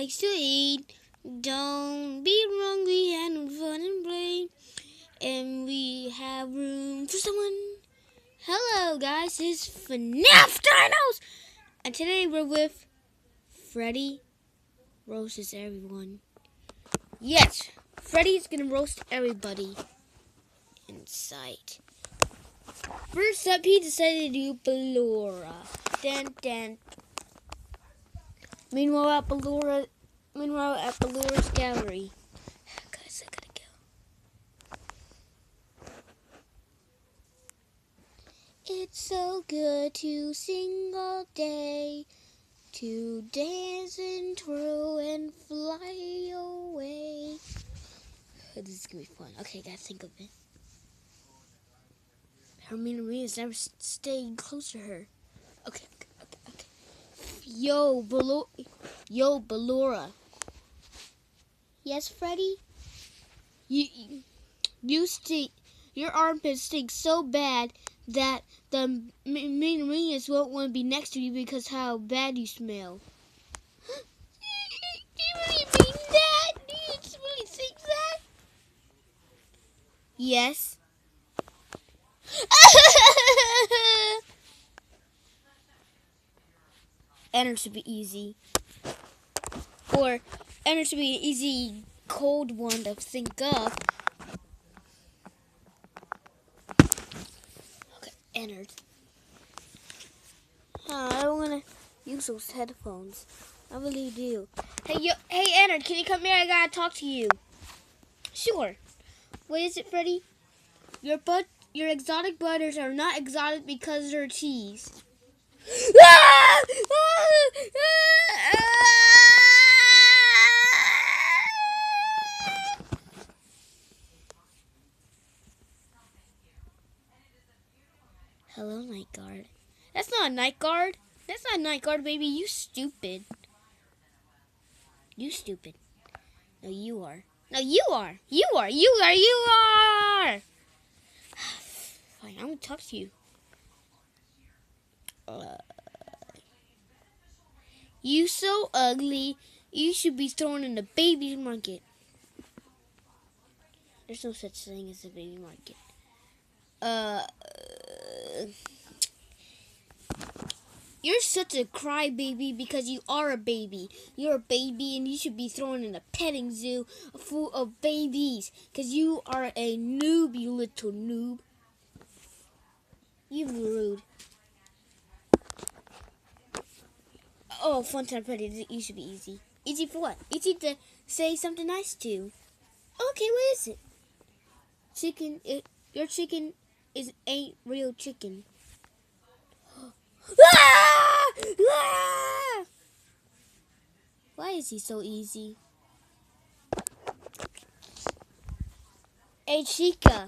likes to eat. Don't be wrong, we had no fun and play. And we have room for someone. Hello guys, it's FNAF Dinos! And today we're with Freddy roasts everyone. Yes, Freddy's gonna roast everybody in sight. First up, he decided to do Ballora. Dan. Meanwhile at Ballora's gallery. Guys, I gotta go. It's so good to sing all day, to dance and twirl and fly away. This is gonna be fun. Okay, gotta think of it. Hermina's never stayed close to her. Okay. Yo, Ballora. Yes, Freddy? You stink. Your armpits stink so bad that the Minorinas won't want to be next to you because how bad you smell. Do you really mean that? Do you really think that? Yes. Enter should be easy. Or enter should be an easy cold one to think of. Okay, entered. I don't want to use those headphones. I really do. Hey, Ennard, can you come here? I gotta talk to you. Sure. What is it, Freddy? Your exotic butters are not exotic because they're cheese. Hello, night guard. That's not a night guard. That's not a night guard, baby. You stupid. You stupid. No, you are. No, you are. You are. Fine, I'm gonna talk to you. You so ugly. You should be thrown in the baby market. There's no such thing as a baby market. You're such a crybaby because you are a baby. You're a baby and you should be thrown in a petting zoo full of babies. Because you are a noob, you little noob. You're rude. Oh, fun time, Freddy. You should be easy. Easy for what? Easy to say something nice to. Okay, what is it? Your chicken ain't real chicken. Why is he so easy? Hey, Chica.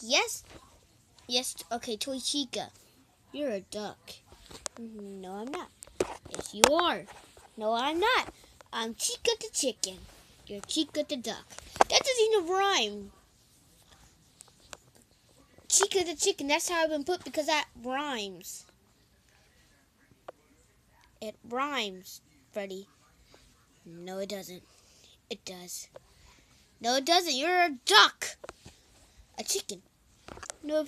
Yes, okay, Toy Chica. You're a duck. No, I'm not. Yes, you are. No, I'm not. I'm Chica the chicken. You're Chica the duck. That doesn't even rhyme. Chica the chicken, that's how I've been put because that rhymes. It rhymes, Freddy. No, it doesn't. It does. No, it doesn't. You're a duck. A chicken. No,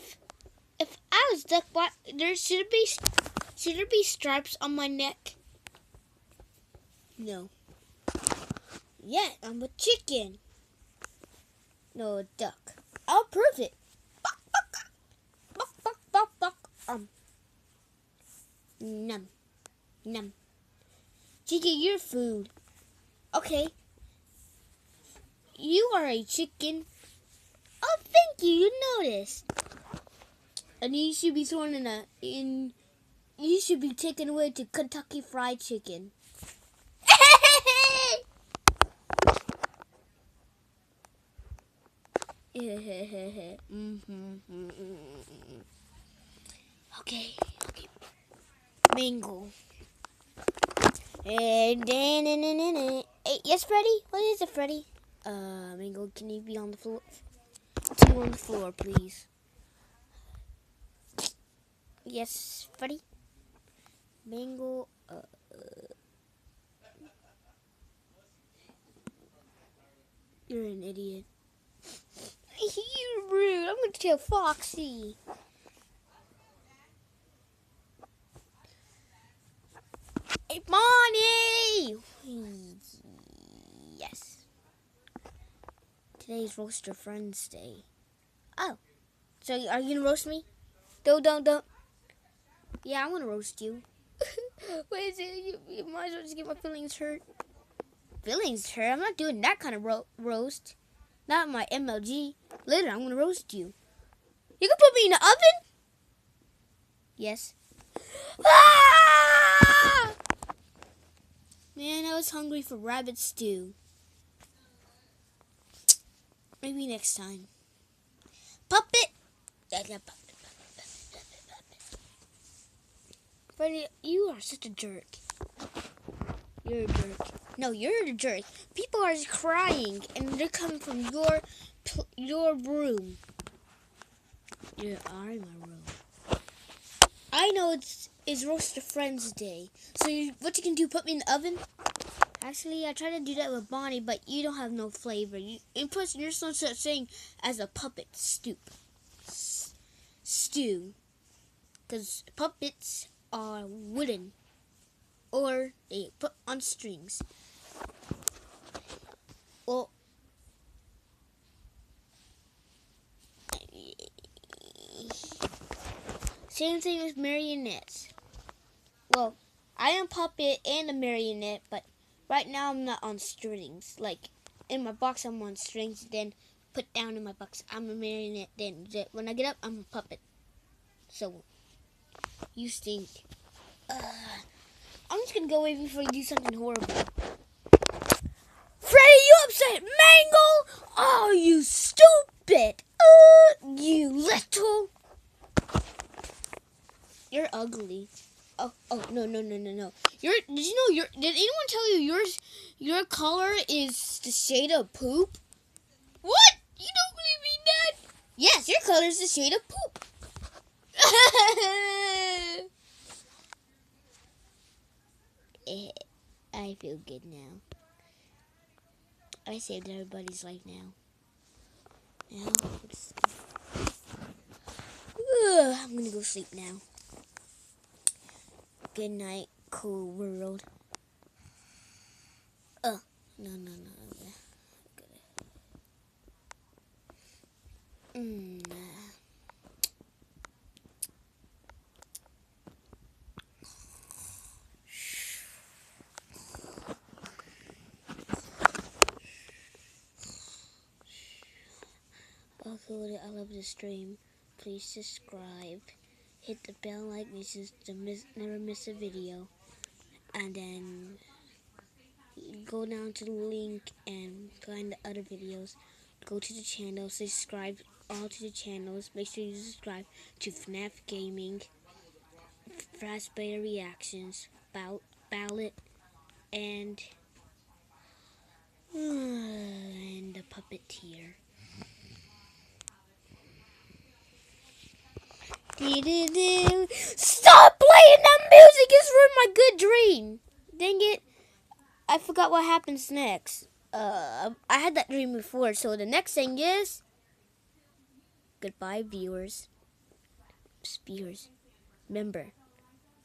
if I was duck, what should there be stripes on my neck? No. Yeah, I'm a chicken. No, a duck. I'll prove it. Num. Chica, your food. Okay. You are a chicken. Oh, thank you. You noticed. And you should be thrown you should be taken away to Kentucky Fried Chicken. Okay. Mango. Hey, yes, Freddy? What is it, Freddy? Mango, can you be on the floor? Two on the floor, please. Yes, Freddy? Mango, You're an idiot. You're rude. I'm gonna tell Foxy. Hey, Bonnie! Yes. Today's Roast Your Friends Day. Oh. So are you gonna roast me? Don't. Yeah, I wanna roast you. Wait, you might as well just get my feelings hurt. Feelings hurt? I'm not doing that kind of roast. Not my MLG. Later, I'm gonna roast you. You can put me in the oven? Yes. Ah! Man, I was hungry for rabbit stew. Maybe next time. Puppet! Freddy, you are such a jerk. You're a jerk. No, you're the jerk. People are crying, and they're coming from your room. You are in my room. I know it's Roast Your Friends Day. So what you can do, put me in the oven? Actually, I tried to do that with Bonnie, but you don't have no flavor. And plus, you're no such thing as a puppet stew. Because puppets are wooden. Or they put on strings. Well, same thing with marionettes. Well, I am a puppet and a marionette, but right now I'm not on strings. Like, in my box I'm on strings, then put down in my box I'm a marionette, then when I get up I'm a puppet. So, you stink. I'm just gonna go away before you do something horrible. Freddy, you upset Mangle? Oh, you stupid! You little... You're ugly. Oh, no. Did anyone tell you your color is the shade of poop? What? You don't believe me, Dad? Yes, your color is the shade of poop. I feel good now. I saved everybody's life now. I'm gonna go sleep now. Good night, cool world. No. Okay, I love this stream. Please subscribe. Hit the bell icon to never miss a video. And then go down to the link and find the other videos. Go to the channel, subscribe all to the channels. Make sure you subscribe to FNAF Gaming, Fastbear Reactions, Ballot, and the Puppeteer. Stop playing that music! It's ruined my good dream. Dang it. I forgot what happens next. I had that dream before, so the next thing is... Goodbye, viewers. Remember,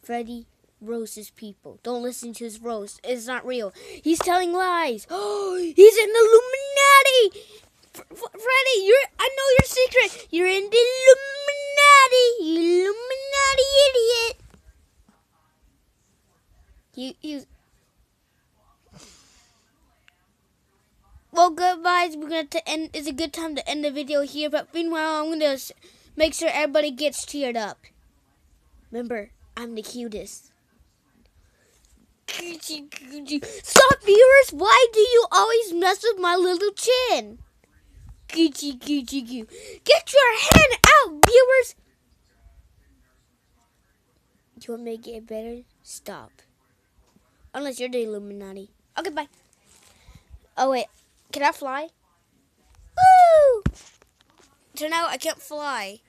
Freddy roasts people. Don't listen to his roast. It's not real. He's telling lies. Oh, he's in the Illuminati! Freddy, I know your secret. You're in the Illuminati idiot. Well, goodbye. We're going to end. It's a good time to end the video here. But meanwhile, I'm going to make sure everybody gets cheered up. Remember, I'm the cutest. Stop, viewers. Why do you always mess with my little chin? Get your hand out, viewers. You want me to get better? Stop. Unless you're the Illuminati. Okay, bye. Oh, wait. Can I fly? Woo! So now I can't fly.